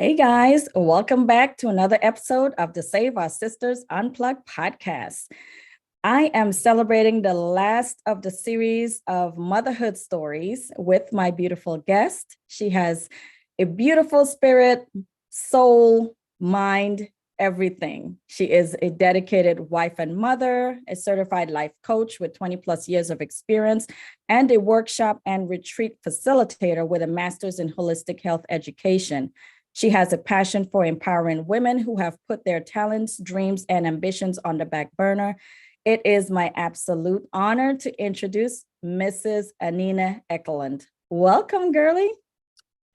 Hey guys, welcome back to another episode of the Save Our Sisters Unplugged podcast. I am celebrating the last of the series of motherhood stories with my beautiful guest. She has a beautiful spirit, soul, mind, everything. She is a dedicated wife and mother, a certified life coach with 20 plus years of experience, and a workshop and retreat facilitator with a master's in holistic health education. She has a passion for empowering women who have put their talents, dreams, and ambitions on the back burner. It is my absolute honor to introduce Mrs. Anine Ekelund. Welcome, girlie.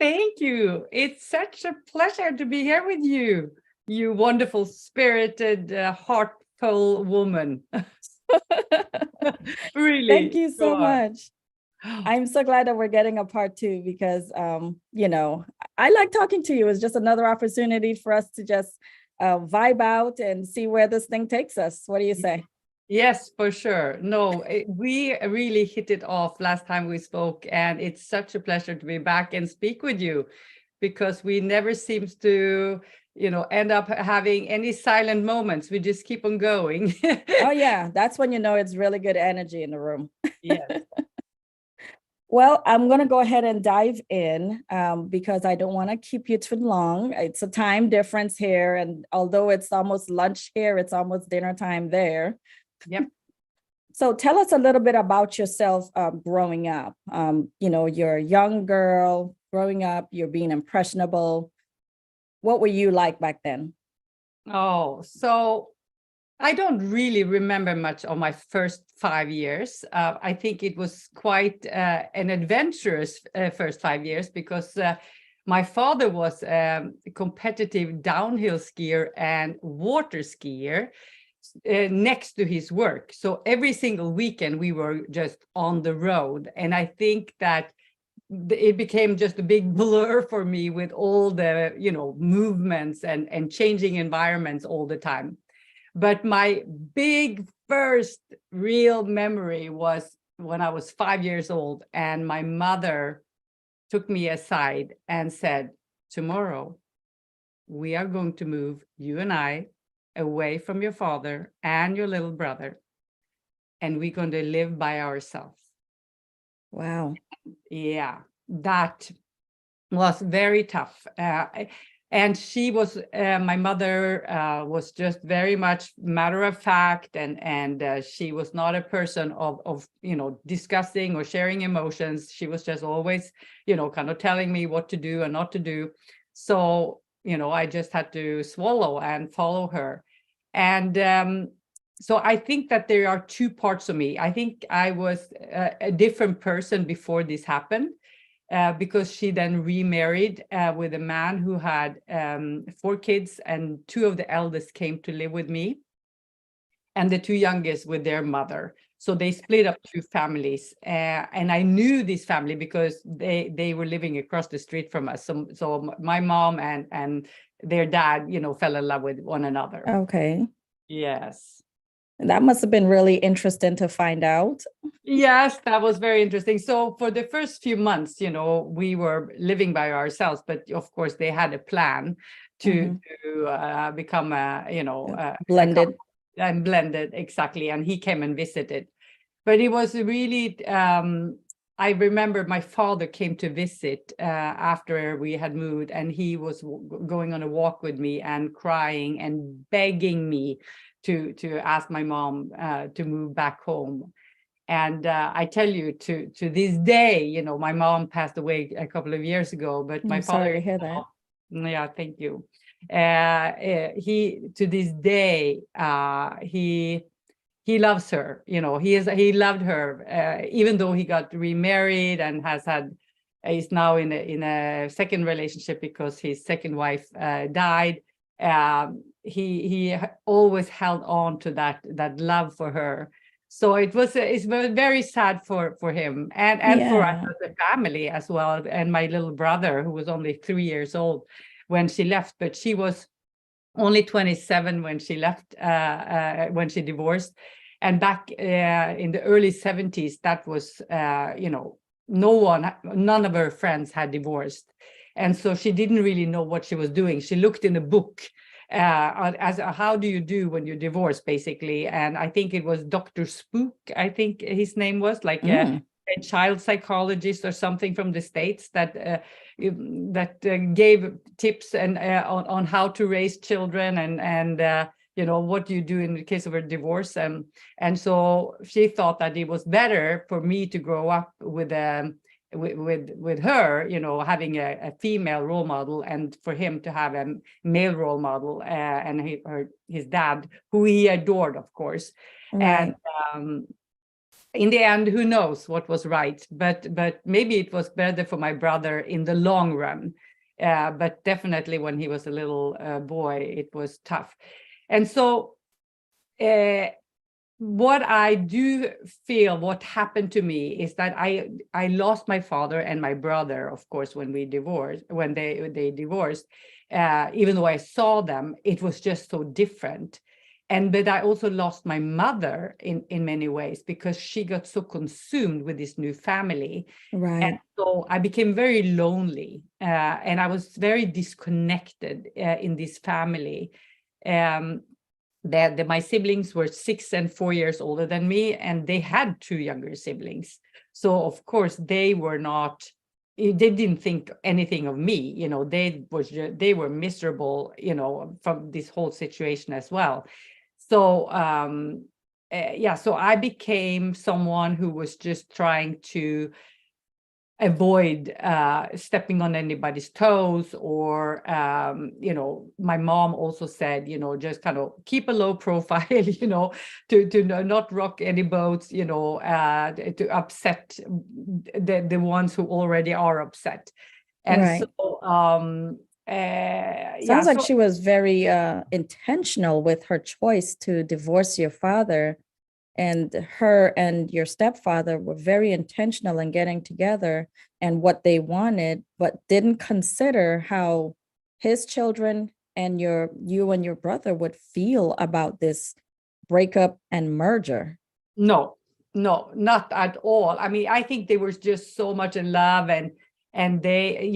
Thank you. It's such a pleasure to be here with you, you wonderful, spirited, heartful woman. Really. Thank you so much. I'm so glad that we're getting a part two because, I like talking to you. It's just another opportunity for us to just vibe out and see where this thing takes us. What do you say? Yes, for sure. No, we really hit it off last time we spoke, and it's such a pleasure to be back and speak with you because we never seems to, end up having any silent moments. We just keep on going. Oh, yeah. That's when you know it's really good energy in the room. Yes. Well, I'm going to go ahead and dive in because I don't want to keep you too long. It's a time difference here. And although it's almost lunch here, it's almost dinner time there. Yep. So tell us a little bit about yourself growing up. You're a young girl growing up, you're being impressionable. What were you like back then? Oh, so I don't really remember much of my first 5 years. I think it was quite an adventurous first 5 years because my father was a competitive downhill skier and water skier next to his work. So every single weekend we were just on the road. And I think that it became just a big blur for me with all the, movements and changing environments all the time. But my big first real memory was when I was 5 years old and my mother took me aside and said, tomorrow we are going to move, you and I, away from your father and your little brother, and we're going to live by ourselves. Wow. Yeah, that was very tough. And she was, my mother was just very much matter of fact, and she was not a person of discussing or sharing emotions. She was just always, kind of telling me what to do and not to do. So, I just had to swallow and follow her. And so I think that there are two parts of me. I think I was a different person before this happened. Because she then remarried with a man who had 4 kids, and 2 of the eldest came to live with me, and the 2 youngest with their mother. So they split up 2 families, and I knew this family because they were living across the street from us. So my mom and their dad, fell in love with one another. Okay. Yes. That must have been really interesting to find out. Yes, that was very interesting. So for the first few months, we were living by ourselves, but of course they had a plan to become blended. And blended, exactly. And he came and visited. But it was really, I remember my father came to visit after we had moved, and he was going on a walk with me and crying and begging me to ask my mom to move back home. And I tell you, to this day, my mom passed away a couple of years ago, but my father. Sorry to hear that. Yeah, thank you. He, to this day, he loves her. He loved her, even though he got remarried and is now in a second relationship because his second wife died. He always held on to that love for her. So it's very sad for him and for us as a family as well. And my little brother, who was only 3 years old when she left, but she was only 27 when she left, when she divorced. And back in the early 70s, that was, none of her friends had divorced. And so she didn't really know what she was doing. She looked in a book as how do you do when you divorce, basically. And I think it was Dr. Spook, I think his name was, like a child psychologist or something from the States that gave tips and on how to raise children and what do you do in the case of a divorce. And so she thought that it was better for me to grow up with her, having a female role model, and for him to have a male role model, and his dad, who he adored, of course. Right. And in the end, who knows what was right, but maybe it was better for my brother in the long run. But definitely when he was a little boy, it was tough. And so what I do feel, what happened to me is that I lost my father and my brother, of course, when they divorced. Even though I saw them, it was just so different. But I also lost my mother in many ways, because she got so consumed with this new family. Right. And so I became very lonely, and I was very disconnected in this family. My siblings were 6 and 4 years older than me, and they had 2 younger siblings. So of course they didn't think anything of me. They were miserable, from this whole situation as well. So so I became someone who was just trying to avoid stepping on anybody's toes, or my mom also said, just kind of keep a low profile, to not rock any boats, to upset the ones who already are upset. And right. so Sounds like she was very intentional with her choice to divorce your father, and her and your stepfather were very intentional in getting together and what they wanted, but didn't consider how his children and you and your brother would feel about this breakup and merger. No, not at all. I mean, I think they were just so much in love, and they,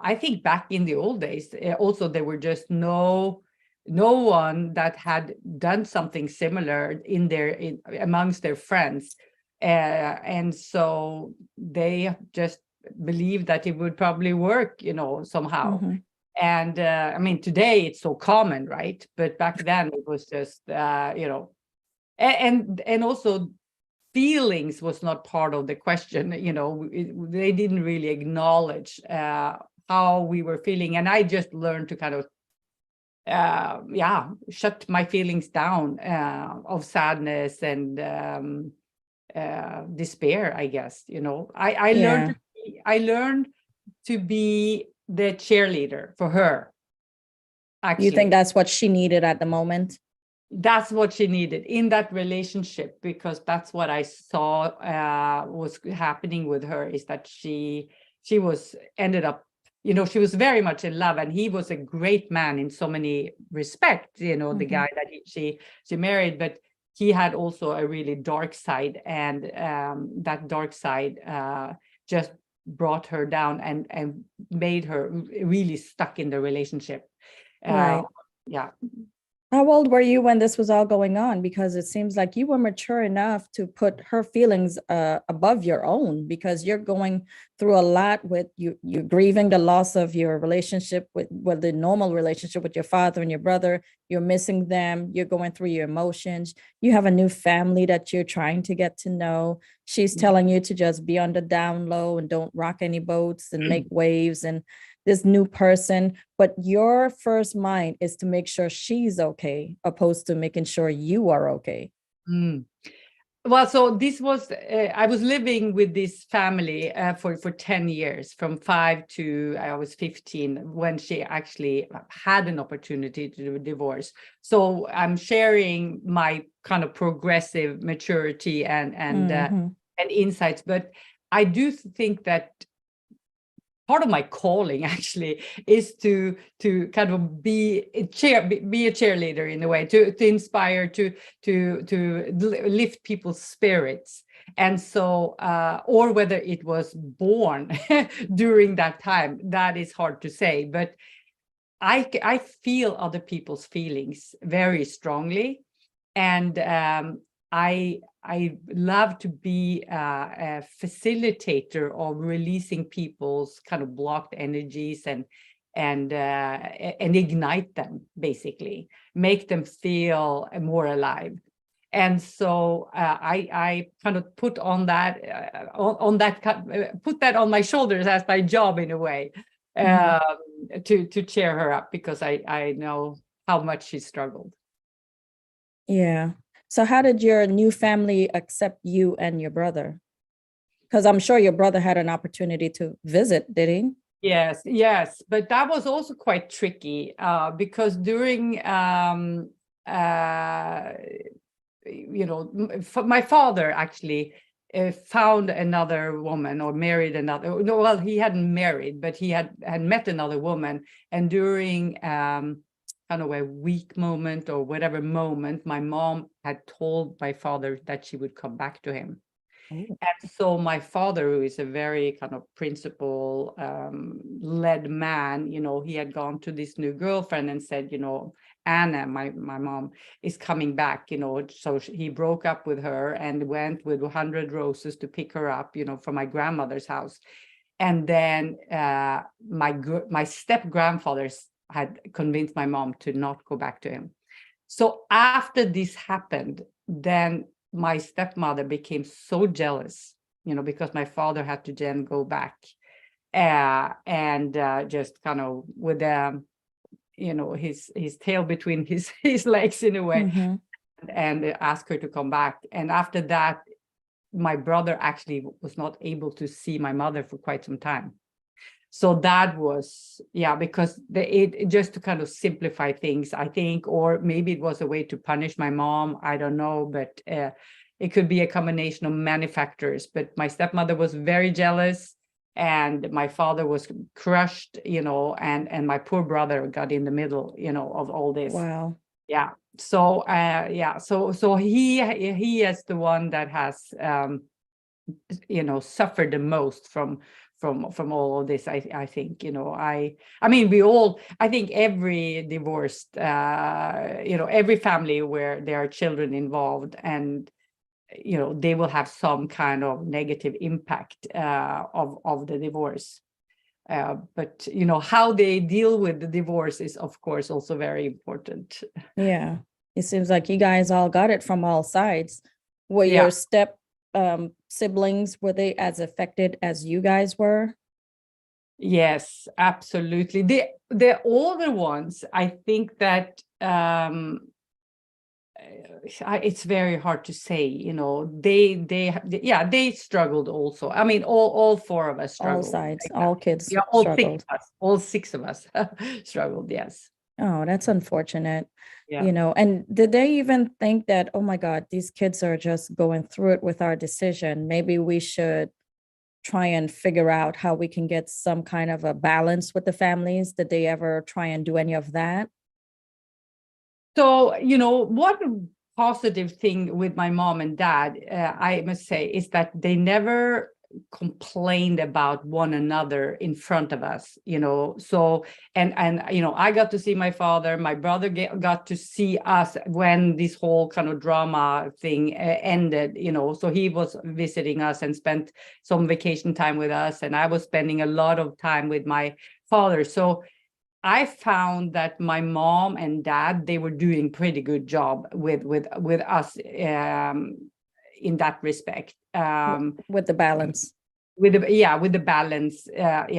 I think back in the old days, also there were just no one that had done something similar amongst their friends, and so they just believed that it would probably work, somehow. Mm-hmm. And I mean, today it's so common, right? But back then it was just and also feelings was not part of the question. They didn't really acknowledge how we were feeling, and I just learned to kind of shut my feelings down of sadness and despair, I guess. I learned to be the cheerleader for her, actually. You think that's what she needed at the moment? That's what she needed in that relationship, because that's what I saw was happening with her, is that she was ended up, she was very much in love, and he was a great man in so many respects, the guy that she married, but he had also a really dark side, and that dark side just brought her down and made her really stuck in the relationship. Right. Yeah. How old were you when this was all going on? Because it seems like you were mature enough to put her feelings above your own, because you're going through a lot with you're grieving the loss of your relationship with the normal relationship with your father and your brother. You're missing them. You're going through your emotions. You have a new family that you're trying to get to know. She's telling you to just be on the down low and don't rock any boats and make waves and this new person, but your first mind is to make sure she's okay, opposed to making sure you are okay. Well, so this was, I was living with this family for 10 years, from 5 to I was 15, when she actually had an opportunity to do a divorce. So I'm sharing my kind of progressive maturity and insights, but I do think that part of my calling actually is to kind of be a cheerleader in a way, to inspire, to lift people's spirits. And so, or whether it was born during that time, that is hard to say. But I feel other people's feelings very strongly. And I love to be a facilitator of releasing people's kind of blocked energies and ignite them, basically, make them feel more alive. And so I kind of put that on my shoulders as my job in a way, to cheer her up, because I know how much she struggled. Yeah. So how did your new family accept you and your brother? Because I'm sure your brother had an opportunity to visit, did he? Yes, but that was also quite tricky, because during my father actually found another woman, or married another. No, well, he hadn't married, but he had met another woman, and during kind of a weak moment or whatever moment, my mom had told my father that she would come back to him. Oh. And so my father, who is a very kind of principle led man, he had gone to this new girlfriend and said, Anna, my mom, is coming back, so he broke up with her and went with 100 roses to pick her up, from my grandmother's house. And then my step grandfathers had convinced my mom to not go back to him. So after this happened, then my stepmother became so jealous, because my father had to then go back, and just kind of with his tail between his legs in a way, and ask her to come back. And after that, my brother actually was not able to see my mother for quite some time. So that was, because it just to kind of simplify things, I think, or maybe it was a way to punish my mom. I don't know, but it could be a combination of many factors. But my stepmother was very jealous, and my father was crushed, and my poor brother got in the middle, of all this. Wow. Yeah. So so he is the one that has suffered the most from all of this. I think, I mean, I think every divorced, every family where there are children involved, and they will have some kind of negative impact of the divorce. But how they deal with the divorce is, of course, also very important. Yeah. It seems like you guys all got it from all sides. Were Yeah. your step siblings, were they as affected as you guys were? Yes, absolutely. The older ones, I think that it's very hard to say. They struggled also. I mean, all four of us struggled. All sides, all kids all struggled. all six of us struggled. Yes. Oh, that's unfortunate. Yeah. And did they even think that, oh my God, these kids are just going through it with our decision? Maybe we should try and figure out how we can get some kind of a balance with the families. Did they ever try and do any of that? So, one positive thing with my mom and dad, I must say, is that they never complained about one another in front of us, so and I got to see my father, my brother got to see us when this whole kind of drama thing ended, so he was visiting us and spent some vacation time with us, and I was spending a lot of time with my father. So I found that my mom and dad, they were doing pretty good job with us in that respect. With the balance. With the balance. But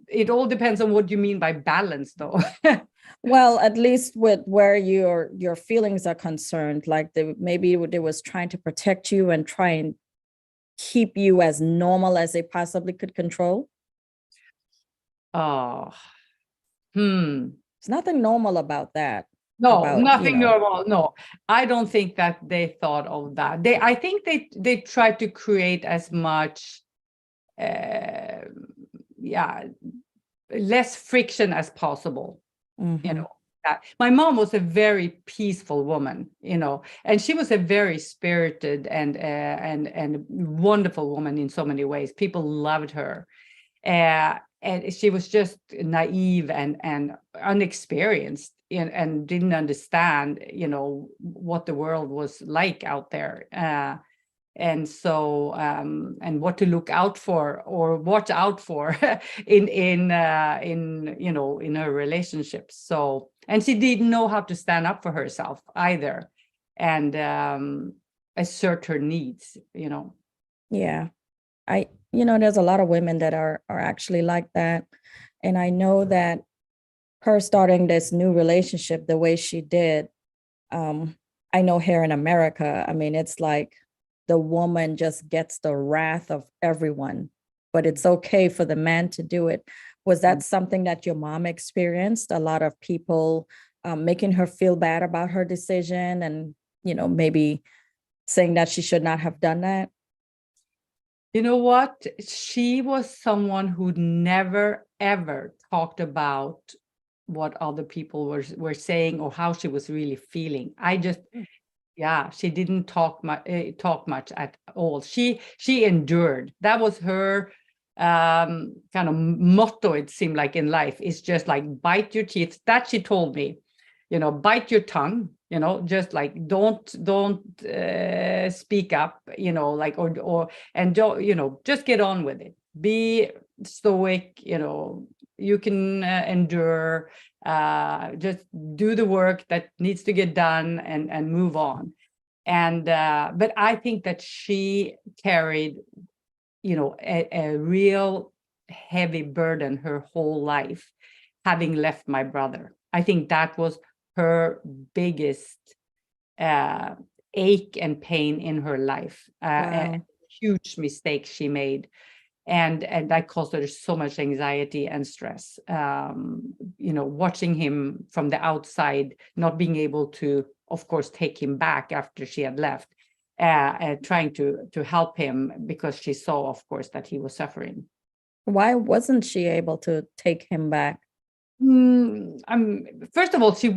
it all depends on what you mean by balance, though. Well, at least with where your feelings are concerned, like maybe they was trying to protect you and try and keep you as normal as they possibly could control. Oh, There's nothing normal about that. No, nothing normal. No, I don't think that they thought of that. I think they tried to create as much, less friction as possible. My mom was a very peaceful woman, and she was a very spirited and wonderful woman in so many ways. People loved her. And she was just naive and unexperienced, and didn't understand, what the world was like out there. And so and what to look out for or watch out for in her relationships. So, and she didn't know how to stand up for herself either, and assert her needs. Yeah. There's a lot of women that are actually like that. And I know that her starting this new relationship the way she did, I know here in America, I mean, it's like the woman just gets the wrath of everyone, but it's okay for the man to do it. Was that something that your mom experienced? A lot of people making her feel bad about her decision and, maybe saying that she should not have done that? You know what? She was someone who never, ever talked about what other people were saying or how she was really feeling. She didn't talk much at all. She endured. That was her kind of motto, it seemed like, in life. It's just like, bite your teeth. That she told me, bite your tongue, just like, don't speak up, like, and don't, just get on with it. Be stoic, you can endure, just do the work that needs to get done and move on. And but I think that she carried, a real heavy burden her whole life, having left my brother. I think that was her biggest ache and pain in her life. A huge mistake she made, and that caused her so much anxiety and stress. Watching him from the outside, not being able to, of course, take him back after she had left, trying to help him because she saw, of course, that he was suffering. Why wasn't she able to take him back? First of all, she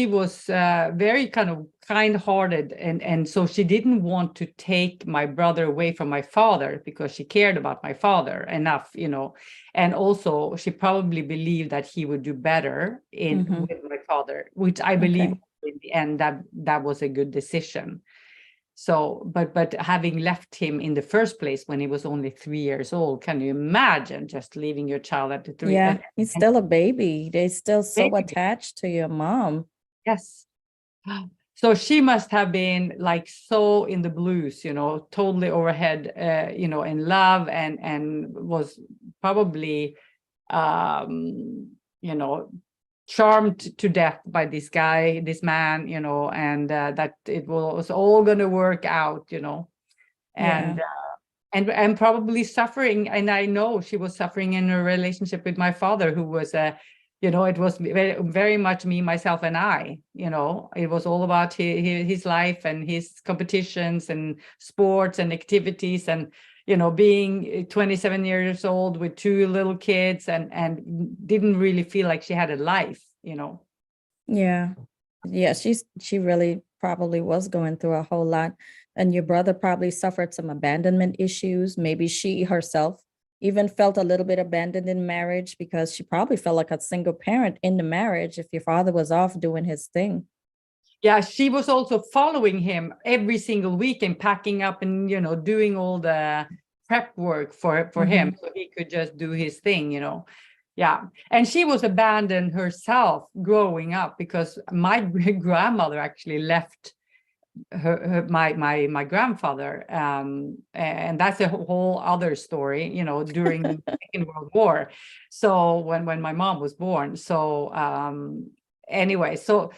was very kind-hearted, and so she didn't want to take my brother away from my father because she cared about my father enough, and also she probably believed that he would do better with my father, which I believe in the end that was a good decision. So, but having left him in the first place when he was only 3 years old, can you imagine just leaving your child at the 3? Yeah, he's still a baby. They're still so attached to your mom. Yes. So she must have been like so in the blues, totally overhead, in love, and was probably, charmed to death by this man, and that it was all going to work out, and and probably suffering. And I know she was suffering in her relationship with my father, who was it was very, very much me, myself, and I. It was all about his life and his competitions and sports and activities, and being 27 years old with 2 little kids, and didn't really feel like she had a life. Yeah. She really probably was going through a whole lot. And your brother probably suffered some abandonment issues. Maybe she herself even felt a little bit abandoned in marriage because she probably felt like a single parent in the marriage if your father was off doing his thing. Yeah, she was also following him every single week and packing up and, doing all the prep work for him so he could just do his thing, Yeah. And she was abandoned herself growing up because my grandmother actually left my grandfather, and that's a whole other story, during the Second World War. So when my mom was born, so anyway, so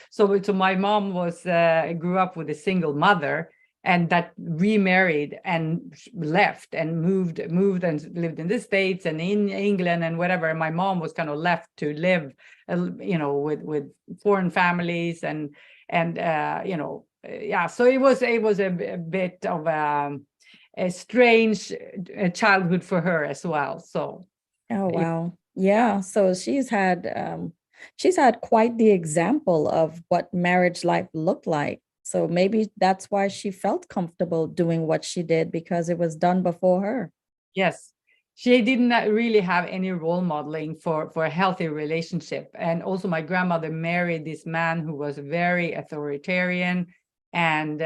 my mom was grew up with a single mother, and that remarried and left and moved and lived in the States and in England and whatever. And my mom was kind of left to live, with foreign families and yeah. So it was a bit of a strange childhood for her as well. So. Oh, wow. Yeah. So she's had She's had quite the example of what marriage life looked like. So maybe that's why she felt comfortable doing what she did, because it was done before her. Yes, she didn't really have any role modeling for a healthy relationship. And also my grandmother married this man who was very authoritarian. And,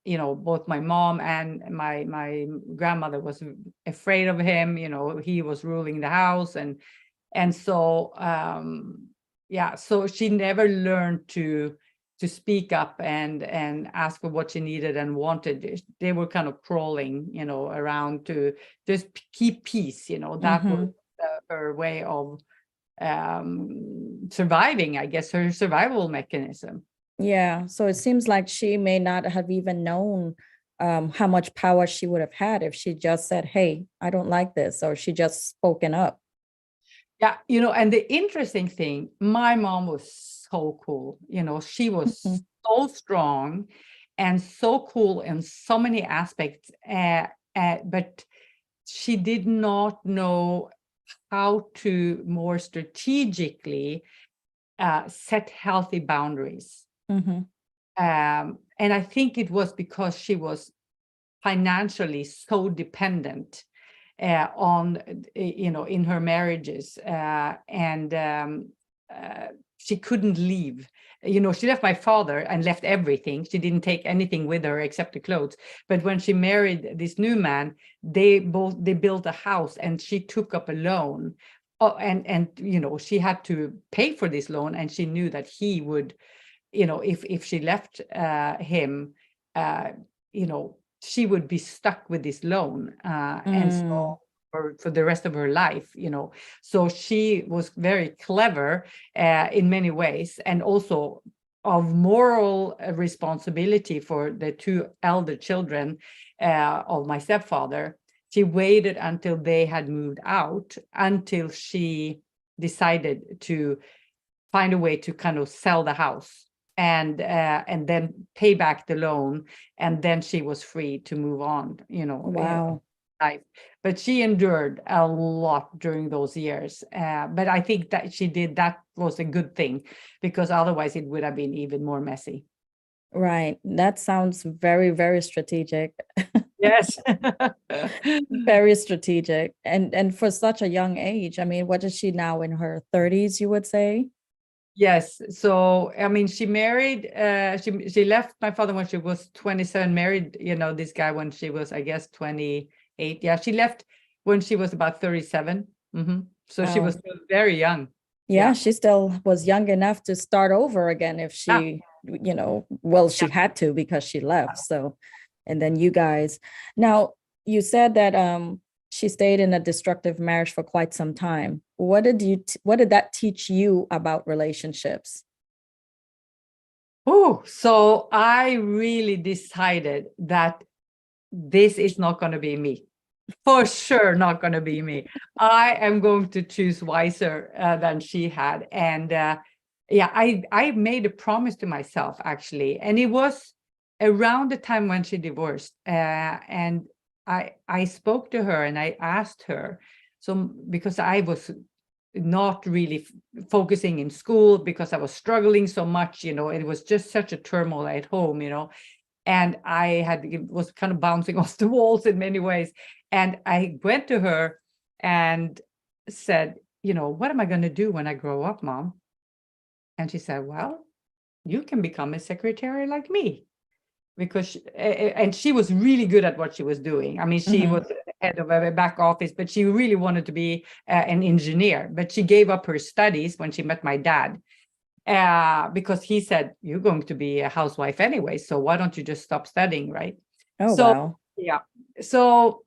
you know, both my mom and my grandmother was afraid of him. You know, he was ruling the house. And so, yeah, so she never learned to speak up and ask for what she needed and wanted. They were kind of crawling, you know, around to just keep peace. You know, that was her way of surviving, I guess, her survival mechanism. Yeah. So it seems like she may not have even known how much power she would have had if she just said, hey, I don't like this, or she just spoken up. Yeah, you know, and the interesting thing, my mom was so cool. You know, she was Mhm. so strong and so cool in so many aspects, but she did not know how to more strategically set healthy boundaries. Mhm. And I think it was because she was financially so dependent on, you know, in her marriages, and she couldn't leave. You know, she left my father and left everything. She didn't take anything with her except the clothes. But when she married this new man, they built a house, and she took up a loan. Oh, and you know, she had to pay for this loan, and she knew that he would, you know, if she left him, uh, you know, she would be stuck with this loan, and Mm. so for the rest of her life, you know. So she was very clever in many ways, and also of moral responsibility for the two elder children of my stepfather. She waited until they had moved out, until she decided to find a way to kind of sell the house and then pay back the loan, and then she was free to move on, you know, Wow. life. But she endured a lot during those years, but I think that she did, that was a good thing, because otherwise it would have been even more messy. Right. That sounds very, very strategic. Yes. Very strategic. And for such a young age. I mean, what is she now, in her 30s, you would say? Yes. So, I mean, she married, she left my father when she was 27, married, you know, this guy when she was, I guess, 28. Yeah, she left when she was about 37. So she was Wow. still very young. Yeah, Yeah. she still was young enough to start over again if Yeah. she, well, she Yeah. had to because she left. So, and then you guys. Now, you said that she stayed in a destructive marriage for quite some time. What did that teach you about relationships? Oh, so I really decided that this is not going to be me. For sure, not going to be me. I am going to choose wiser than she had. And yeah, I made a promise to myself, actually. And it was around the time when she divorced. And I spoke to her and I asked her. So, because I was not really focusing in school, because I was struggling so much, you know, it was just such a turmoil at home, you know, and it was kind of bouncing off the walls in many ways. And I went to her and said, you know, what am I going to do when I grow up, Mom? And she said, well, you can become a secretary like me. Because and she was really good at what she was doing. I mean, she Mhm. was head of a back office, but she really wanted to be an engineer. But she gave up her studies when she met my dad, because he said, you're going to be a housewife anyway, so why don't you just stop studying, right? Oh, So, wow. yeah. So,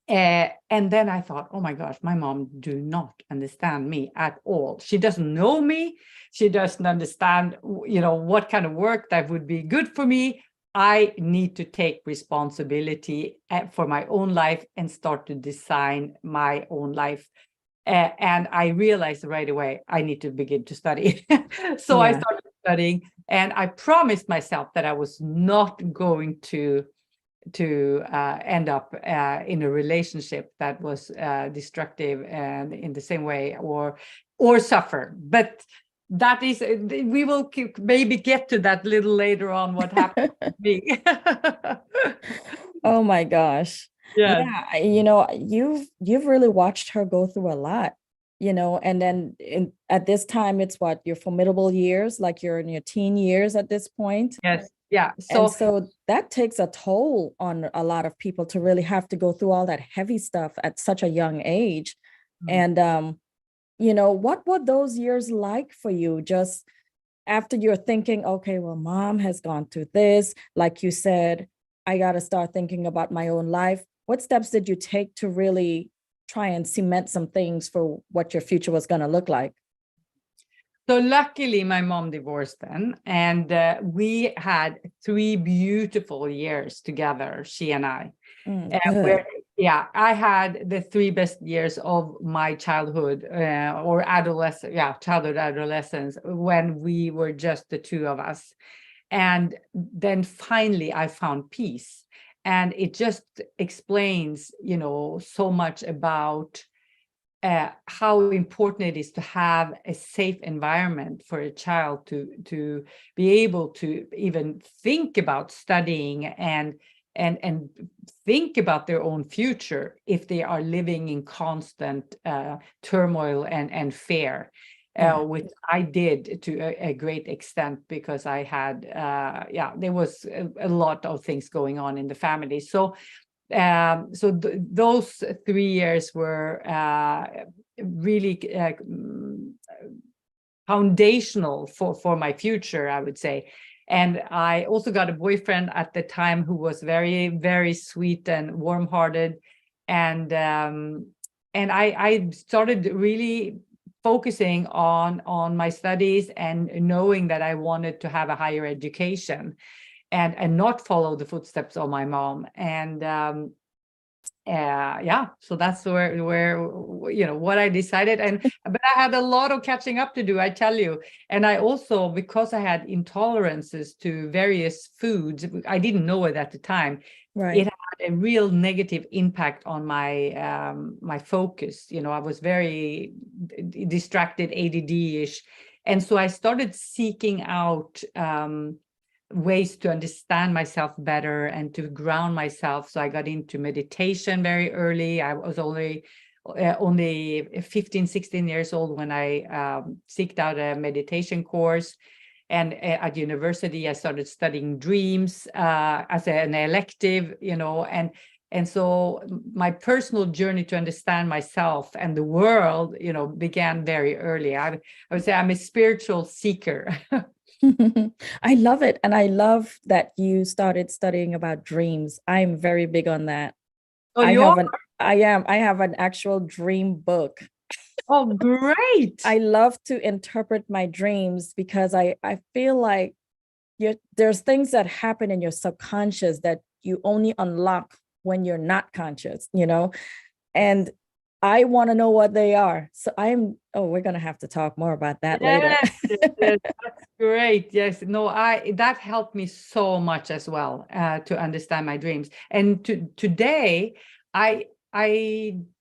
and then I thought, oh my gosh, my mom do not understand me at all. She doesn't know me. She doesn't understand, you know, what kind of work that would be good for me. I need to take responsibility for my own life and start to design my own life. And I realized right away, I need to begin to study. So I Yeah. started studying, and I promised myself that I was not going to end up in a relationship that was destructive and in the same way, or suffer. But that is, we will maybe get to that little later on, what happened to me. Oh my gosh. Yeah. Yeah, you've really watched her go through a lot, and then at this time it's what, your formidable years, like you're in your teen years at this point. Yes. Yeah. And So so that takes a toll on a lot of people to really have to go through all that heavy stuff at such a young age. And what were those years like for you? Just after you're thinking, okay, well, mom has gone through this, like you said, I got to start thinking about my own life. What steps did you take to really try and cement some things for what your future was going to look like? So luckily, my mom divorced then, and we had 3 beautiful years together, she and I. Good. Yeah, I had the 3 best years of my childhood or adolescence, childhood, adolescence, when we were just the two of us. And then finally, I found peace. And it just explains, so much about how important it is to have a safe environment for a child to be able to even think about studying and think about their own future if they are living in constant turmoil and fear, which I did to a great extent, because I had there was a lot of things going on in the family. So those 3 years were really foundational for my future, I would say. And I also got a boyfriend at the time who was very, very sweet and warm-hearted. And I started really focusing on my studies and knowing that I wanted to have a higher education and not follow the footsteps of my mom. And so that's where what I decided. But I had a lot of catching up to do, I tell you. And I also, because I had intolerances to various foods, I didn't know it at the time. Right. It had a real negative impact on my my focus. I was very distracted, ADD-ish. And so I started seeking out ways to understand myself better and to ground myself. So I got into meditation very early. I was only 15, 16 years old when I seeked out a meditation course. And at university, I started studying dreams as an elective, and so my personal journey to understand myself and the world, began very early. I would say I'm a spiritual seeker. I love it. And I love that you started studying about dreams. I'm very big on that. Oh, you are? I have an actual dream book. Oh, great. I love to interpret my dreams because I feel like there's things that happen in your subconscious that you only unlock when you're not conscious, and I want to know what they are. So we're going to have to talk more about that later. Yes, that's great. Yes, no, that helped me so much as well to understand my dreams. And today, I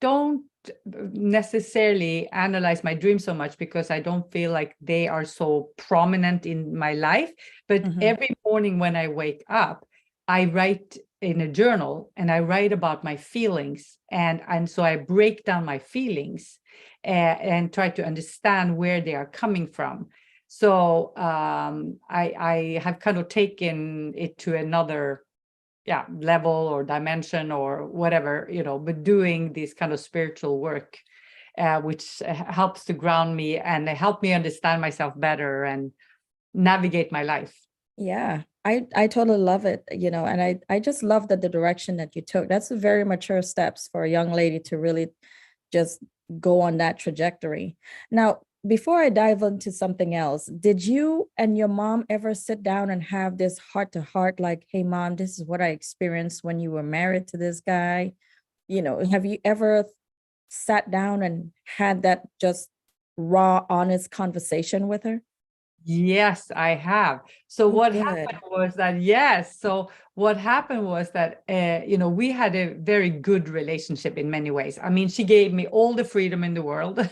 don't necessarily analyze my dreams so much because I don't feel like they are so prominent in my life. But every morning when I wake up, I write in a journal and I write about my feelings. And so I break down my feelings and try to understand where they are coming from. So I have kind of taken it to another level or dimension or whatever, but doing this kind of spiritual work, which helps to ground me and help me understand myself better and navigate my life. Yeah, I totally love it, and I just love that the direction that you took. That's a very mature steps for a young lady to really just go on that trajectory. Now, before I dive into something else, did you and your mom ever sit down and have this heart to heart, like, hey, mom, this is what I experienced when you were married to this guy? Have you ever sat down and had that just raw, honest conversation with her? Yes, I have. So what Good. happened was that, yes, so what happened was that, we had a very good relationship in many ways. I mean, she gave me all the freedom in the world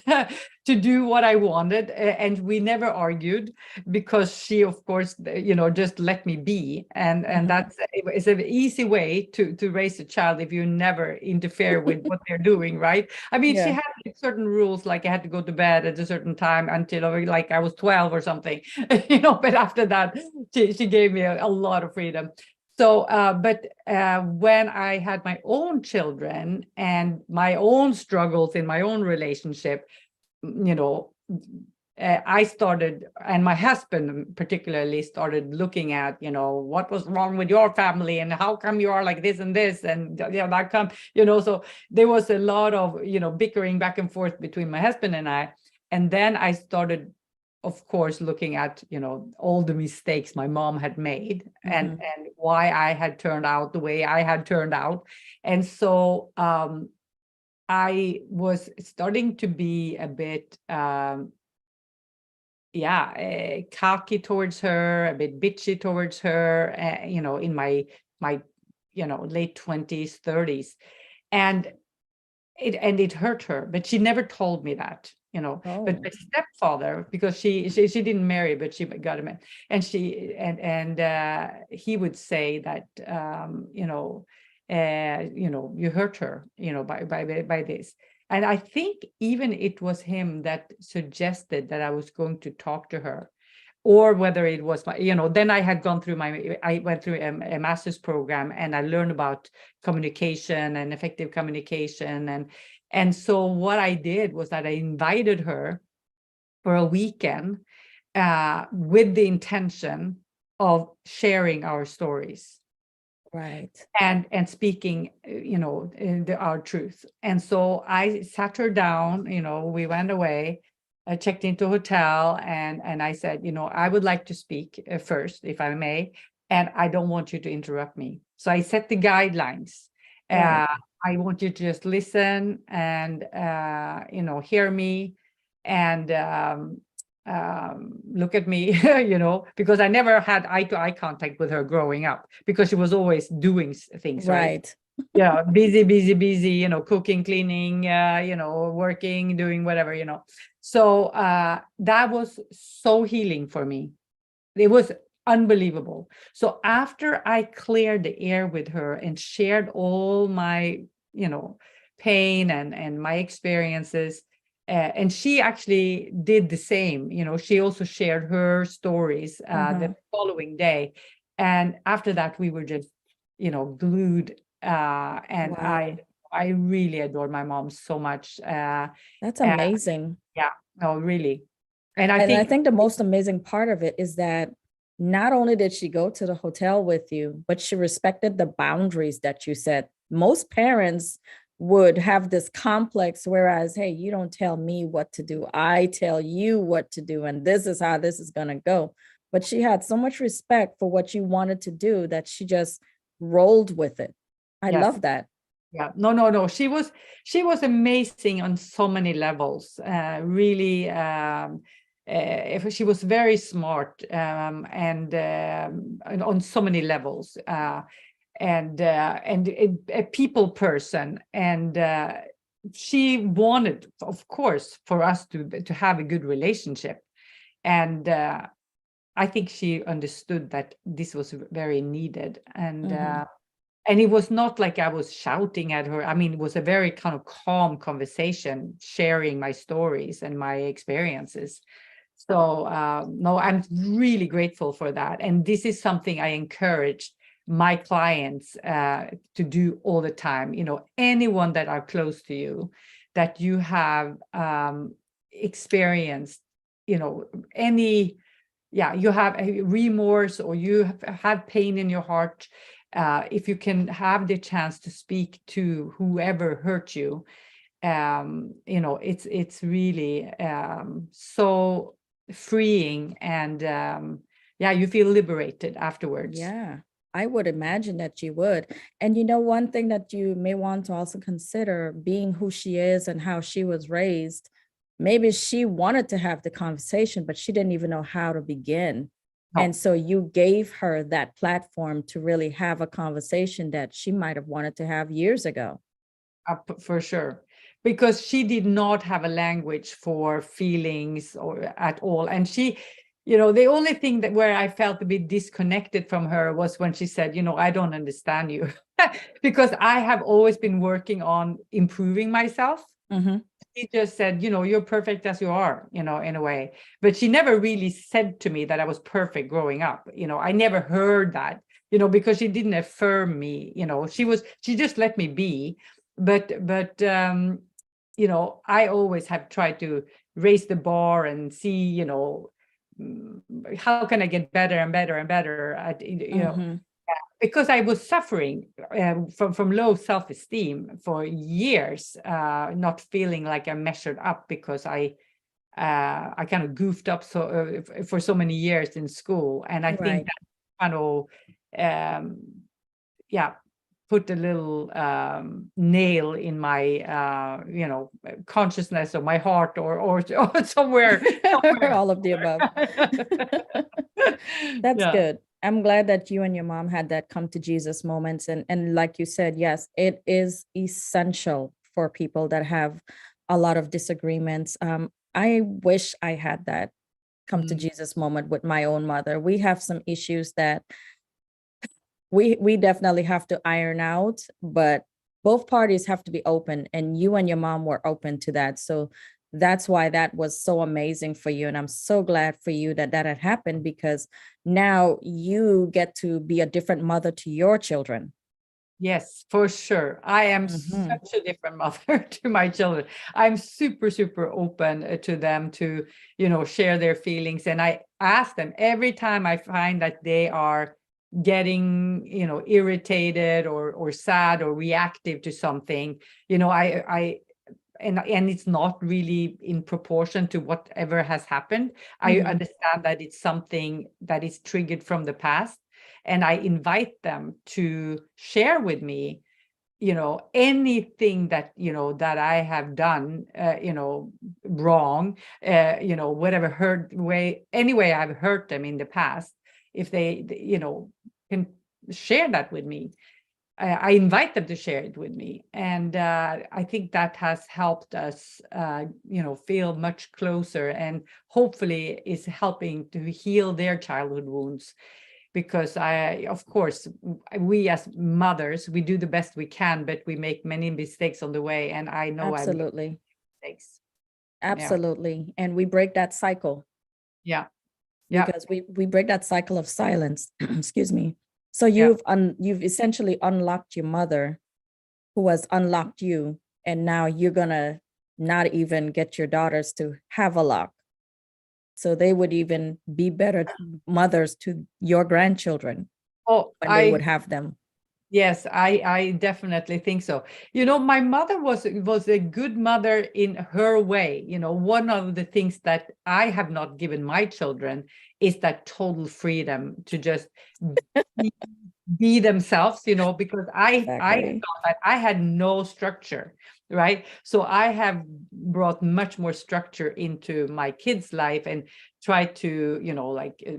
to do what I wanted. And we never argued because she, of course, just let me be. And that's, it's an easy way to raise a child if you never interfere with what they're doing, right? I mean, she Yeah. had like certain rules, like I had to go to bed at a certain time until like I was 12 or something, but after that, she gave me a lot of freedom. So, but when I had my own children and my own struggles in my own relationship, I started, and my husband particularly started looking at, what was wrong with your family and how come you are like this and this and that come, so there was a lot of, bickering back and forth between my husband and I. And then I started, of course, looking at, all the mistakes my mom had made and why I had turned out the way I had turned out. And so I was starting to be a bit cocky towards her, a bit bitchy towards her, in my late 20s, 30s. And it hurt her, but she never told me that, but my stepfather, because she didn't marry, but she got him, and he would say that, you hurt her, by this. And I think even it was him that suggested that I was going to talk to her, or whether it was my, then I went through a master's program and I learned about communication and effective communication. And so what I did was that I invited her for a weekend with the intention of sharing our stories. Right. And speaking, our truth. And so I sat her down, we went away, I checked into a hotel, and I said, I would like to speak first, if I may, and I don't want you to interrupt me. So I set the guidelines. Right. I want you to just listen and, hear me and look at me, because I never had eye-to-eye contact with her growing up because she was always doing things, right? Yeah, busy, cooking, cleaning, working, doing whatever, So that was so healing for me. It was unbelievable. So after I cleared the air with her and shared all my, pain and my experiences, and she actually did the same, she also shared her stories the following day. And after that, we were just, glued. And Wow. I really adored my mom so much. That's amazing. Yeah, no, really. And I And I think, think the most amazing part of it is that not only did she go to the hotel with you, but she respected the boundaries that you set. Most parents would have this complex, whereas, hey, you don't tell me what to do. I tell you what to do. And this is how this is going to go. But she had so much respect for what you wanted to do that she just rolled with it. I yes. love that. Yeah, no. She was amazing on so many levels. Really, she was very smart, and on so many levels, and a people person. And she wanted, of course, for us to have a good relationship. And I think she understood that this was very needed. And it was not like I was shouting at her. I mean, it was a very kind of calm conversation, sharing my stories and my experiences. So, no, I'm really grateful for that. And this is something I encourage my clients to do all the time. Anyone that are close to you, that you have experienced, any, you have a remorse or you have pain in your heart, if you can have the chance to speak to whoever hurt you, it's really so freeing, and you feel liberated afterwards. Yeah, I would imagine that you would. And one thing that you may want to also consider, being who she is and how she was raised, maybe she wanted to have the conversation, but she didn't even know how to begin. No. And so you gave her that platform to really have a conversation that she might have wanted to have years ago. For sure, because she did not have a language for feelings or at all. And she, the only thing that where I felt a bit disconnected from her was when she said, I don't understand you, because I have always been working on improving myself. Mm-hmm. She just said, you're perfect as you are, in a way. But she never really said to me that I was perfect growing up. I never heard that, because she didn't affirm me. She just let me be. But I always have tried to raise the bar and see, how can I get better and better and better at, Mm-hmm. because I was suffering from low self-esteem for years, not feeling like I measured up because I kind of goofed up for so many years in school, and I think that kind of put a little nail in my consciousness or my heart or somewhere. All of the above. That's good. I'm glad that you and your mom had that come to Jesus moments. And like you said, yes, it is essential for people that have a lot of disagreements. I wish I had that come to Jesus moment with my own mother. We have some issues that we definitely have to iron out, but both parties have to be open, and you and your mom were open to that. So that's why that was so amazing for you. And I'm so glad for you that that had happened, because now you get to be a different mother to your children. Yes, for sure. I am such a different mother to my children. I'm super, super open to them to, share their feelings. And I ask them every time I find that they are getting, irritated or sad or reactive to something, and it's not really in proportion to whatever has happened. I understand that it's something that is triggered from the past. And I invite them to share with me, anything that, that I have done, wrong, whatever any way I've hurt them in the past. If they, can share that with me, I invite them to share it with me. And I think that has helped us, feel much closer, and hopefully is helping to heal their childhood wounds. Because of course, we as mothers, we do the best we can, but we make many mistakes on the way. And I know I make mistakes. Absolutely. And we break that cycle. Yeah. Because we break that cycle of silence. Excuse me. So you've essentially unlocked your mother, who has unlocked you, and now you're gonna not even get your daughters to have a lock. So they would even be better mothers to your grandchildren when they would have them. Yes, I definitely think so. My mother was a good mother in her way. One of the things that I have not given my children is that total freedom to just be themselves, because I thought that I had no structure, right? So I have brought much more structure into my kids' life and try to,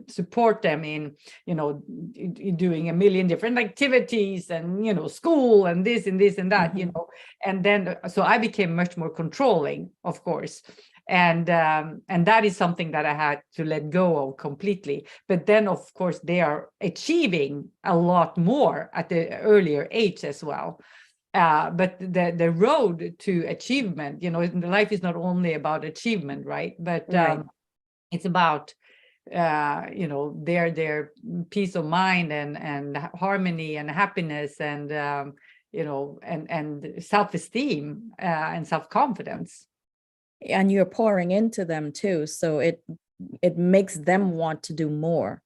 support them in, doing a million different activities and, school and this and this and that, and then, so I became much more controlling, of course. And that is something that I had to let go of completely. But then, of course, they are achieving a lot more at the earlier age as well. But the road to achievement, life is not only about achievement, right? But it's about their peace of mind and harmony and happiness and and self-esteem and self-confidence. And you're pouring into them too, so it makes them want to do more.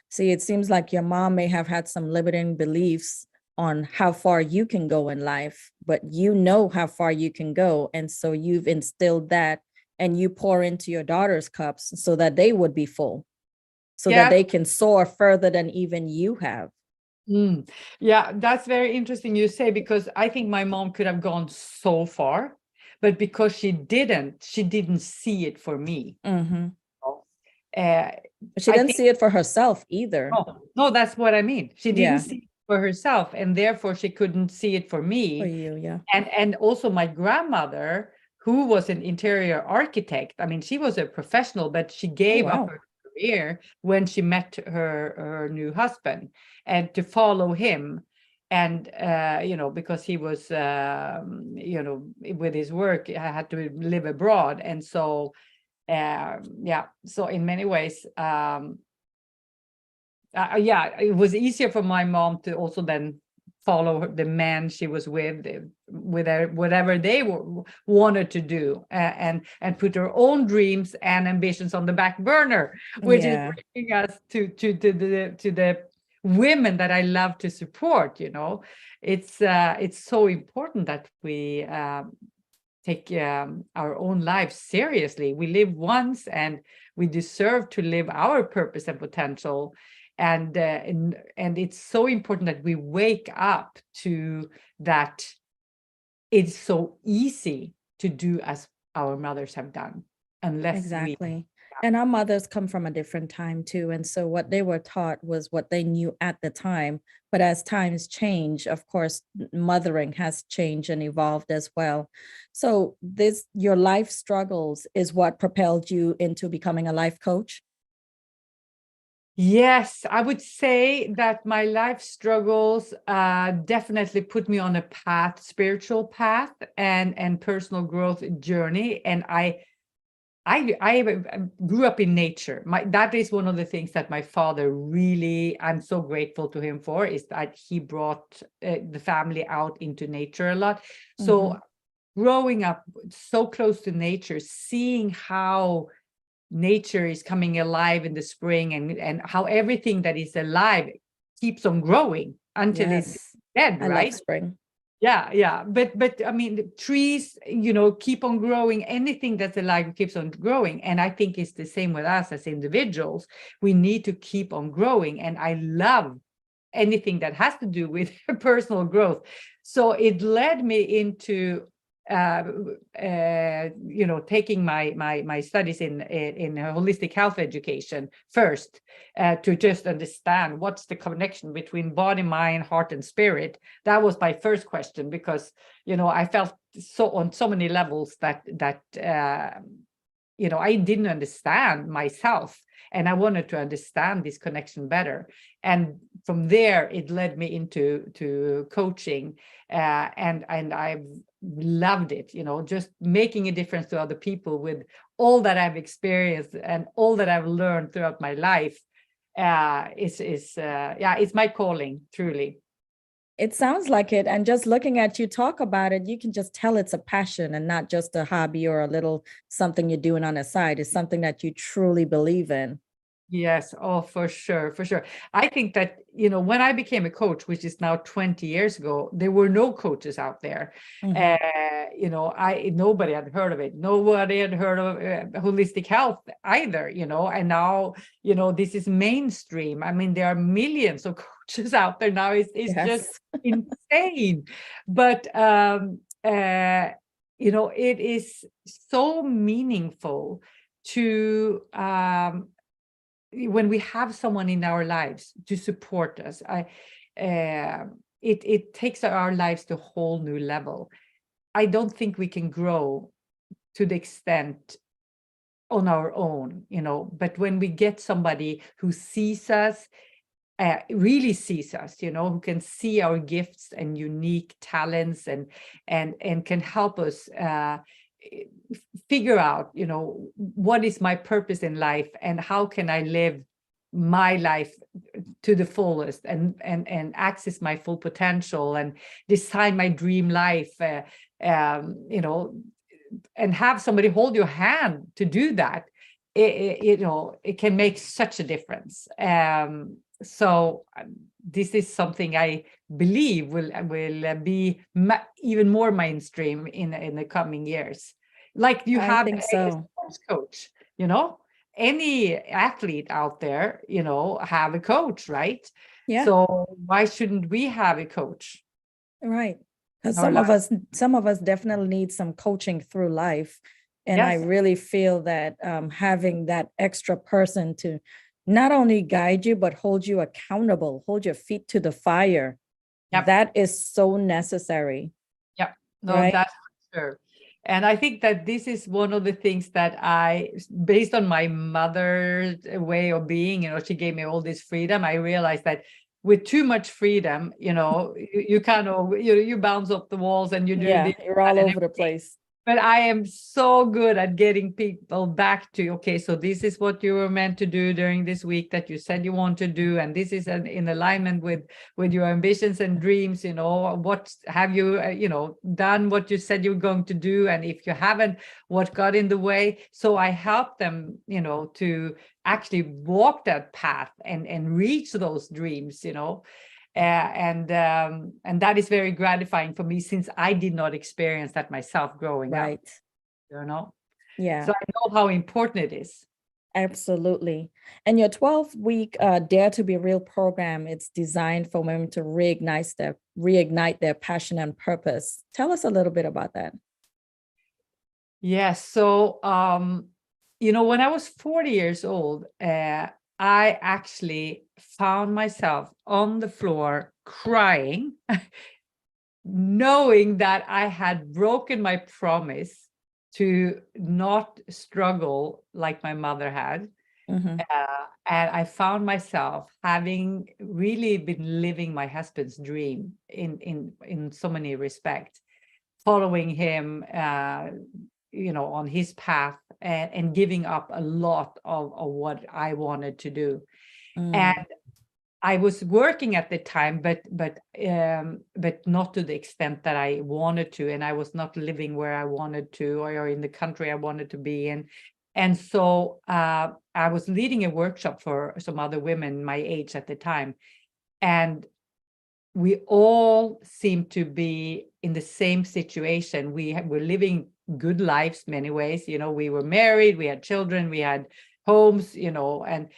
See, it seems like your mom may have had some limiting beliefs on how far you can go in life, but you know how far you can go, and so you've instilled that, and you pour into your daughter's cups so that they would be full, so that they can soar further than even you have. Yeah, that's very interesting you say, because I think my mom could have gone so far, but because she didn't see it for me. But she I didn't think, see it for herself either. no, that's what I mean. She didn't Yeah. see it for herself, and therefore she couldn't see it for For me. you, yeah. And also my grandmother, who was an interior architect. I mean, she was a professional, but she Oh, gave up wow. her career when she met her new husband, and to follow him. And because he was with his work, I had to live abroad. And so so in many ways, it was easier for my mom to also then follow the man she was with whatever they wanted to do, and put her own dreams and ambitions on the back burner, which is Yeah, bringing us to the women that I love to support. It's so important that we take our own lives seriously. We live once, and we deserve to live our purpose and potential. And it's so important that we wake up to that. It's so easy to do as our mothers have done, unless we. exactly. And our mothers come from a different time too. And so what they were taught was what they knew at the time. But as times change, of course, mothering has changed and evolved as well. So your life struggles is what propelled you into becoming a life coach. Yes, I would say that my life struggles definitely put me on a spiritual path, and personal growth journey. And I grew up in nature. That is one of the things that my father really, I'm so grateful to him for, is that he brought the family out into nature a lot. So growing up so close to nature, seeing how nature is coming alive in the spring, and how everything that is alive keeps on growing until it's Yes, dead, I love right? spring. Yeah. But I mean, the trees, keep on growing. Anything that's alive keeps on growing. And I think it's the same with us as individuals. We need to keep on growing. And I love anything that has to do with personal growth. So it led me into uh, taking my studies in holistic health education first, to just understand what's the connection between body, mind, heart, and spirit. That was my first question, because I felt so on so many levels that I didn't understand myself, and I wanted to understand this connection better. And from there, it led me into coaching, and I've loved it. Just making a difference to other people with all that I've experienced and all that I've learned throughout my life. It's my calling, truly. It sounds like it. And just looking at you talk about it, you can just tell it's a passion and not just a hobby or a little something you're doing on the side. It's something that you truly believe in. Yes, oh, for sure, for sure. I think that, when I became a coach, which is now 20 years ago, there were no coaches out there. Mhm. Nobody had heard of it. Nobody had heard of holistic health either, and now, this is mainstream. I mean, there are millions of coaches out there now. It's just Yes, insane. But, it is so meaningful to, when we have someone in our lives to support us. It takes our lives to a whole new level. I don't think we can grow to the extent on our own, but when we get somebody who sees us, really sees us, who can see our gifts and unique talents, and can help us figure out, what is my purpose in life, and how can I live my life to the fullest, and access my full potential, and design my dream life, and have somebody hold your hand to do that. It can make such a difference. So this is something I believe will be even more mainstream in the coming years. Like you I have think a so. sports coach, any athlete out there, have a coach, right? Yeah, So why shouldn't we have a coach right. in Because our some of us definitely need some coaching through life. And I Yes. really feel that having that extra person to not only guide you, but hold you accountable, hold your feet to the fire. Yep. That is so necessary. Yep. No, Right? that's for sure. And I think that this is one of the things that based on my mother's way of being, she gave me all this freedom. I realized that with too much freedom, you kind of, you bounce off the walls and you do Yeah, this you're all and over the everything. place. But I am so good at getting people back to, okay, so this is what you were meant to do during this week that you said you want to do. And this is in alignment with your ambitions and dreams, what have you, done what you said you were going to do. And if you haven't, what got in the way? So I help them, to actually walk that path and reach those dreams, and that is very gratifying for me since I did not experience that myself growing up, Right. Yeah. So I know how important it is. Absolutely. And your 12-week Dare to Be Real program, it's designed for women to reignite their passion and purpose. Tell us a little bit about that. Yes. So, when I was 40 years old, I actually found myself on the floor crying, knowing that I had broken my promise to not struggle like my mother had. Mm-hmm. And I found myself having really been living my husband's dream in so many respects, following him, on his path and giving up a lot of what I wanted to do. And I was working at the time, but not to the extent that I wanted to, and I was not living where I wanted to, or in the country I wanted to be in. And so I was leading a workshop for some other women my age at the time, and we all seemed to be in the same situation. We were living good lives many ways. We were married, we had children, we had homes, and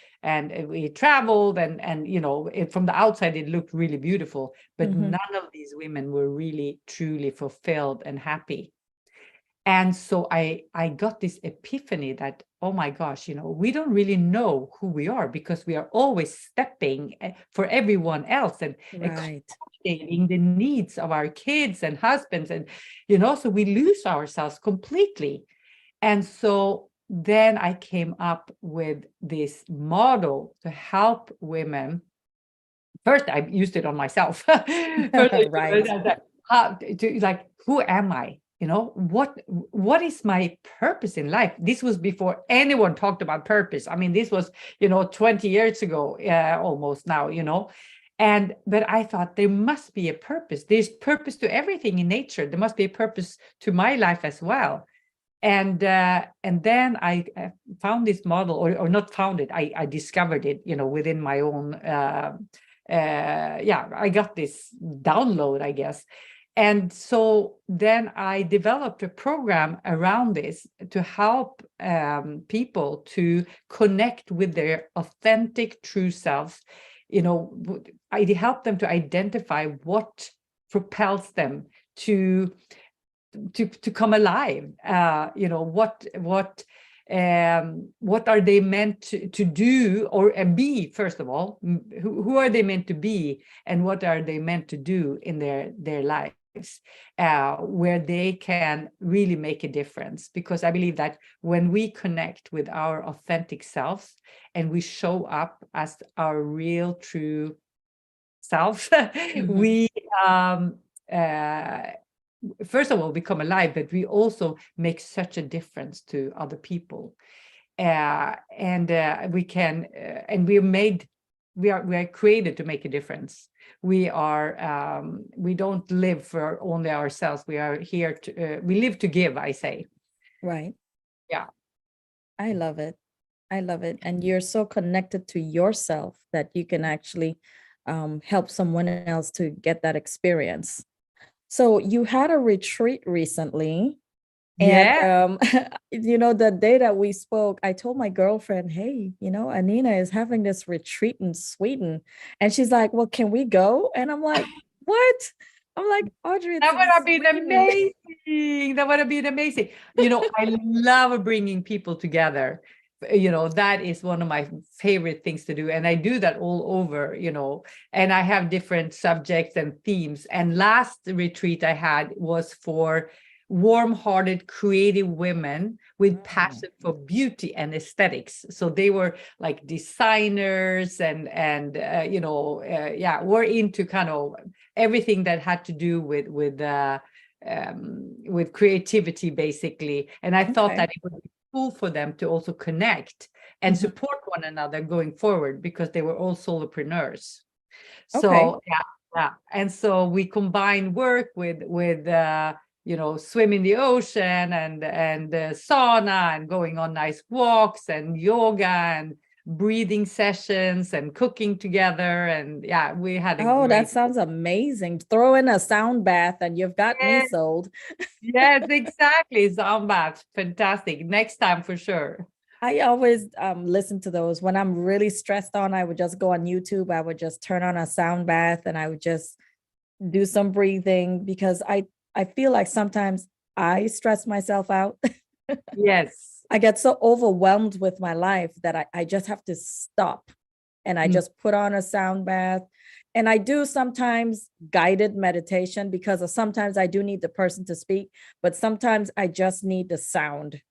we traveled, and from the outside it looked really beautiful, but none of these women were really truly fulfilled and happy. And so I got this epiphany that, oh my gosh, we don't really know who we are because we are always stepping for everyone else and accommodating the needs of our kids and husbands. And, so we lose ourselves completely. And so then I came up with this model to help women. First, I used it on myself. Who am I? What is my purpose in life? This was before anyone talked about purpose. I mean, this was 20 years ago, almost now, but I thought there must be a purpose. There's purpose to everything in nature. There must be a purpose to my life as well. And then I found this model, or not found it, I discovered it, within my own I got this download, I guess. And so then I developed a program around this to help people to connect with their authentic, true selves. I help them to identify what propels them to come alive. What are they meant to do or be? First of all, who are they meant to be, and what are they meant to do in their lives? Where they can really make a difference. Because I believe that when we connect with our authentic selves and we show up as our real, true self, we first of all become alive, but we also make such a difference to other people. And we can, and we are created to make a difference. We don't live for only ourselves. We are here to, we live to give, I say. Right. Yeah. I love it. I love it. And you're so connected to yourself that you can actually help someone else to get that experience. So you had a retreat recently. And the day that we spoke, I told my girlfriend, hey, Anine is having this retreat in Sweden. And she's like, well, can we go? And I'm like, what? I'm like, Audrey, that would have been Sweden. amazing. That would have been amazing. I love bringing people together. that is one of my favorite things to do. And I do that all over, and I have different subjects and themes. And last retreat I had was for warm-hearted, creative women with passion for beauty and aesthetics. So they were like designers and we're into kind of everything that had to do with creativity, basically. And I thought that it would be cool for them to also connect and support one another going forward, because they were all solopreneurs. So yeah. And so we combine work with swim in the ocean and sauna and going on nice walks and yoga and breathing sessions and cooking together. And yeah, we had a Oh, that great. sounds amazing. Throw in a sound bath and you've got me Yes, sold. yes, exactly. Sound baths, fantastic. Next time for sure. I always listen to those when I'm really stressed on. I would just go on YouTube. I would just turn on a sound bath and I would just do some breathing, because I feel like sometimes I stress myself out. Yes. I get so overwhelmed with my life that I just have to stop, and I just put on a sound bath. And I do sometimes guided meditation, because sometimes I do need the person to speak, but sometimes I just need the sound,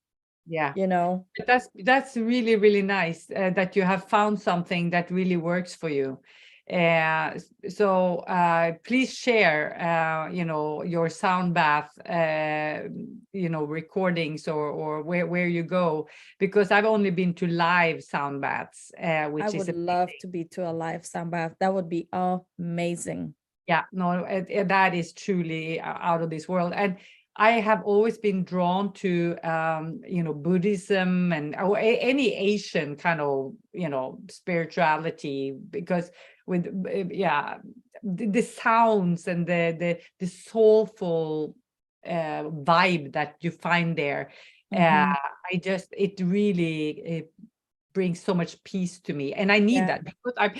Yeah. you know? That's really, really nice that you have found something that really works for you. So please share, your sound bath, recordings or where you go, because I've only been to live sound baths, I which is would love amazing. to be to a live sound bath. That would be amazing. Yeah, no, that is truly out of this world. And I have always been drawn to, Buddhism and any Asian kind of, spirituality, because with, the sounds and the soulful vibe that you find there. Mhm. It really brings so much peace to me, and I need Yeah. that, because I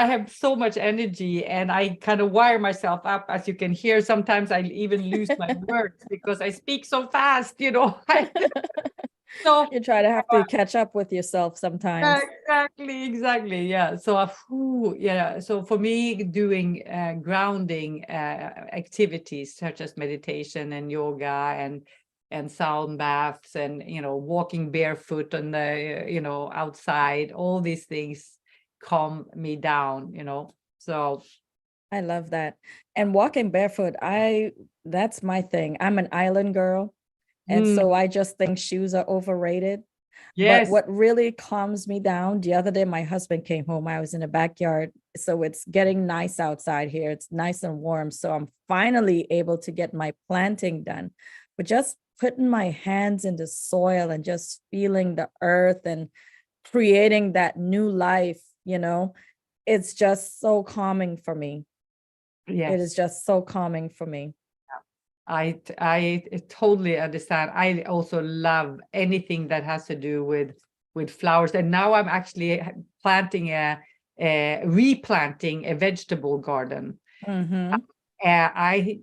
have so much energy, and I kind of wire myself up, as you can hear. Sometimes I even lose my words because I speak so fast. So You try to have to catch up with yourself sometimes. exactly, yeah. So so for me, doing grounding activities such as meditation and yoga and sound baths and walking barefoot on the outside, all these things calm me down. So I love that. And walking barefoot, that's my thing. I'm an island girl. And mm, so I just think shoes are overrated. But yes, what really calms me down, the other day, my husband came home. I was in the backyard. So it's getting nice outside here. It's nice and warm. So I'm finally able to get my planting done. But just putting my hands in the soil and just feeling the earth and creating that new life, it's just so calming for me. It is yes. just so calming for me. I totally understand. I also love anything that has to do with flowers. And now I'm actually planting replanting a vegetable garden. Mm-hmm. Uh, I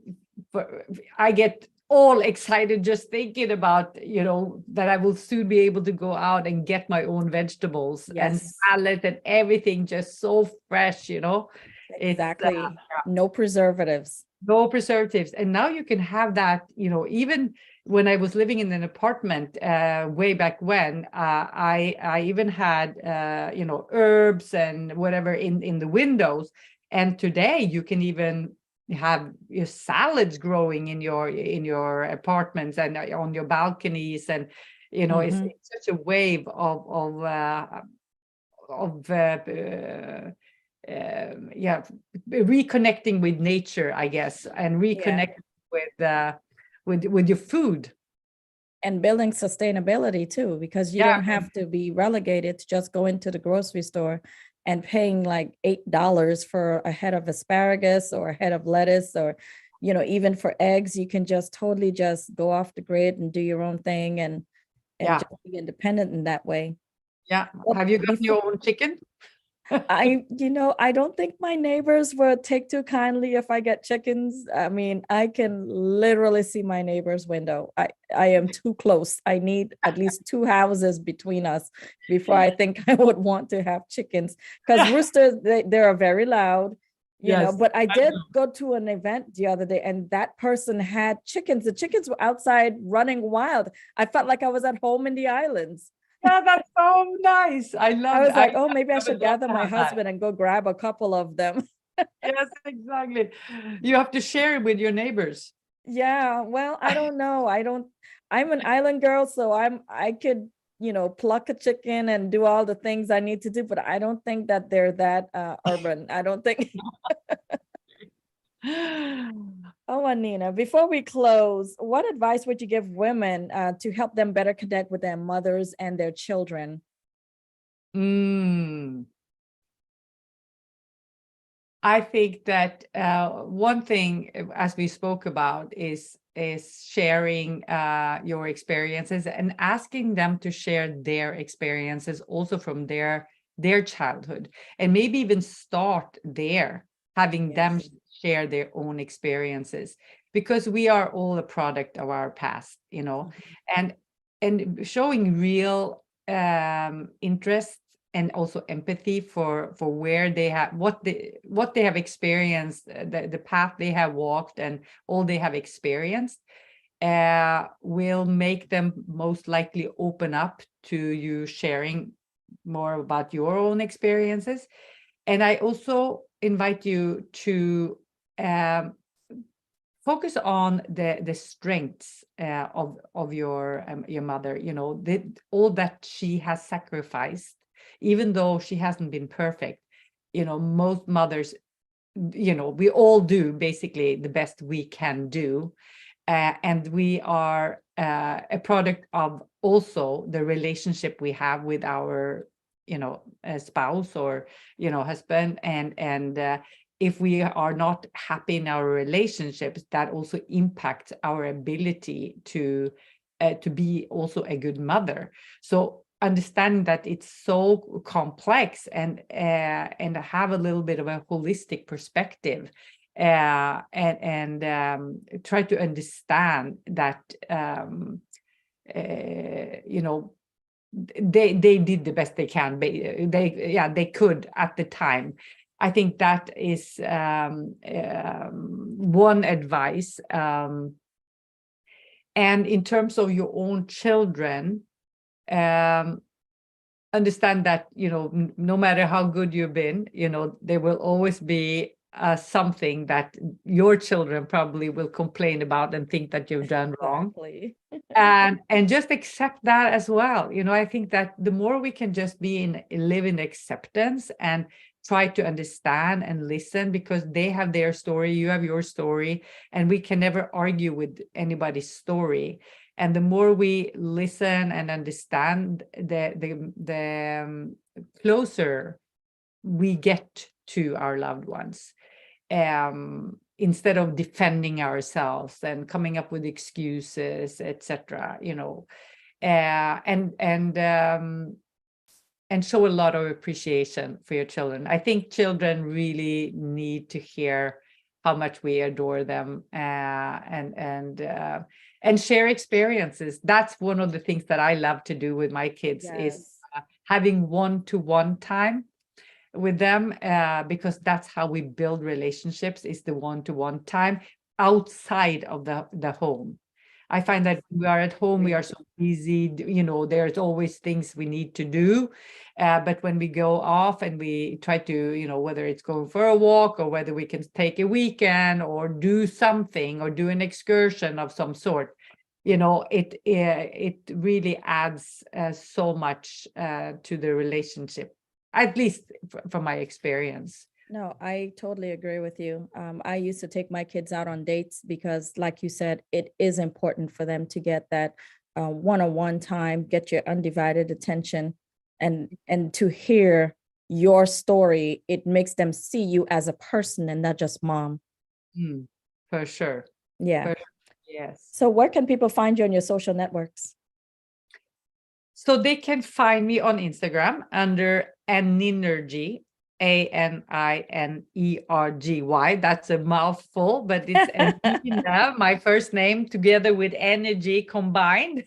I get all excited just thinking about, that I will soon be able to go out and get my own vegetables and Yes, salad and everything just so fresh. It's exactly. No preservatives. no preservatives. And now you can have that, even when I was living in an apartment way back when, I even had, herbs and whatever in the windows. And today you can even have your salads growing in your apartments and on your balconies. And, Mm-hmm. it's such a wave of yeah, reconnecting with nature, I guess, and Yeah. reconnect with your food. And building sustainability too, because you Yeah, don't have to be relegated to just going to the grocery store and paying like $8 for a head of asparagus or a head of lettuce, or, even for eggs. You can just totally just go off the grid and do your own thing, and yeah, just be independent in that way. yeah. Well, Have you gotten before, your own chicken? I don't think my neighbors would take too kindly if I get chickens. I mean, I can literally see my neighbor's window. I am too close. I need at least two houses between us before I think I would want to have chickens. Because roosters, they are very loud, Yes. but I did go to an event the other day and that person had chickens. The chickens were outside running wild. I felt like I was at home in the islands. Yeah, that's so nice. I I love was I like, oh, maybe I would should love gather to my have that. husband and go grab a couple of them. Yes, exactly. You have to share it with your neighbors. Yeah, well, I don't know. I'm an island girl, so I could, pluck a chicken and do all the things I need to do, but I don't think that they're that urban. I don't think. Oh, Anina, before we close, what advice would you give women to help them better connect with their mothers and their children? Mm. I think that one thing, as we spoke about, is sharing your experiences and asking them to share their experiences also from their childhood, and maybe even start there, having them Yes. share their own experiences, because we are all a product of our past, Mhm. and showing real interest and also empathy for where they have what they have experienced, the path they have walked and all they have experienced, will make them most likely open up to you sharing more about your own experiences. And I also invite you to focus on the strengths of your mother, all that she has sacrificed, even though she hasn't been perfect. Most mothers, we all do basically the best we can do, and we are a product of also the relationship we have with our spouse or husband, and if we are not happy in our relationships, that also impacts our ability to be also a good mother. So understanding that it's so complex, and have a little bit of a holistic perspective, and try to understand that they did the best they can. They could at the time. I think that is one advice. And in terms of your own children, understand that no matter how good you've been, there will always be something that your children probably will complain about and think that you've done wrong, Exactly. and just accept that as well. I think that the more we can just live in acceptance and try to understand and listen, because they have their story, you have your story, and we can never argue with anybody's story. And the more we listen and understand, the closer we get to our loved ones, instead of defending ourselves and coming up with excuses, etc. And show a lot of appreciation for your children. I think children really need to hear how much we adore them, and share experiences. That's one of the things that I love to do with my kids, is Yes. having one-to-one time with them, because that's how we build relationships, is the one-to-one time outside of the home. I find that we are at home, we are so busy, there's always things we need to do. But when we go off and we try to, whether it's going for a walk or whether we can take a weekend or do something or do an excursion of some sort, it really adds so much to the relationship, at least from my experience. No, I totally agree with you. I used to take my kids out on dates because, like you said, it is important for them to get that one-on-one time, get your undivided attention, and to hear your story. It makes them see you as a person and not just mom. Mm, for sure. Yeah. For, yes. So where can people find you on your social networks? So they can find me on Instagram under Aninergy, Aninergy. That's a mouthful, but it's Anine, my first name, together with energy combined.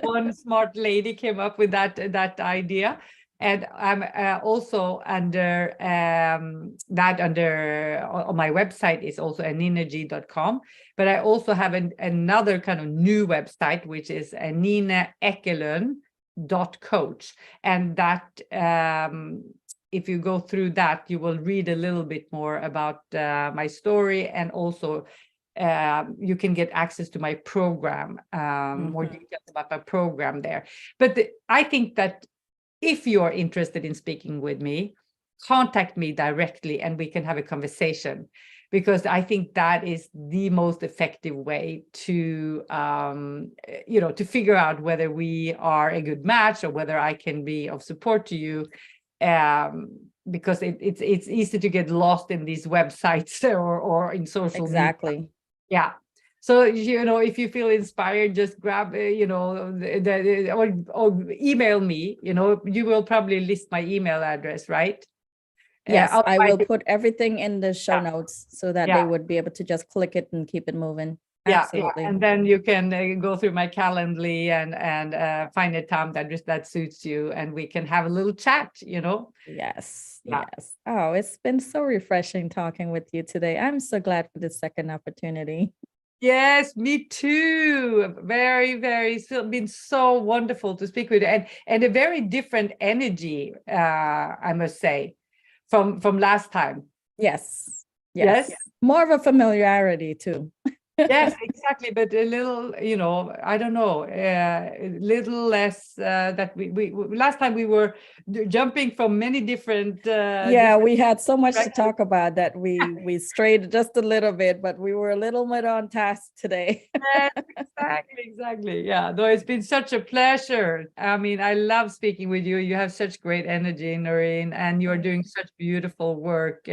One smart lady came up with that idea. And I'm also under on my website is also aninergy.com. But I also have another kind of new website, which is Anine Ekelund.coach. And that if you go through that, you will read a little bit more about my story, and also you can get access to my program, more details about my program there. But I think that if you're interested in speaking with me, contact me directly and we can have a conversation, because I think that is the most effective way to, to figure out whether we are a good match or whether I can be of support to you. Because it's easy to get lost in these websites or in social media. Exactly. Yeah. So, if you feel inspired, just grab, or email me, you will probably list my email address, right? Yes, I will Otherwise, put everything in the show notes so that they yeah. would be able to just click it and keep it moving. Yeah, Absolutely. and then you can go through my Calendly and find a time that suits you, and we can have a little chat, Yes, Yeah. yes. Oh, it's been so refreshing talking with you today. I'm so glad for this second opportunity. Yes, me too. Very, very, still been so wonderful to speak with you, and a very different energy, I must say, from last time. Yes, Yes. yes. More of a familiarity too. Yes, exactly. But a little, I don't know, a little less that we last time we were jumping from many different. Yeah, we had so much to directions. talk about that we strayed just a little bit, but we were a little bit on task today. Yes, exactly. Yeah, though it's been such a pleasure. I mean, I love speaking with you. You have such great energy, Noreen, and you're doing such beautiful work.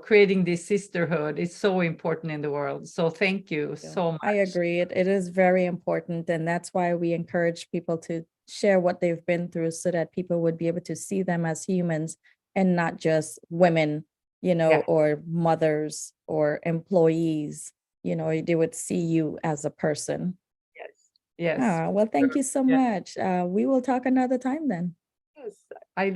Creating this sisterhood is so important in the world. So thank you so much. I agree. It is very important. And that's why we encourage people to share what they've been through so that people would be able to see them as humans and not just women, Yeah. or mothers or employees. They would see you as a person. Yes. Yes. Ah, well, thank you so Yeah. much. We will talk another time then. Yes. I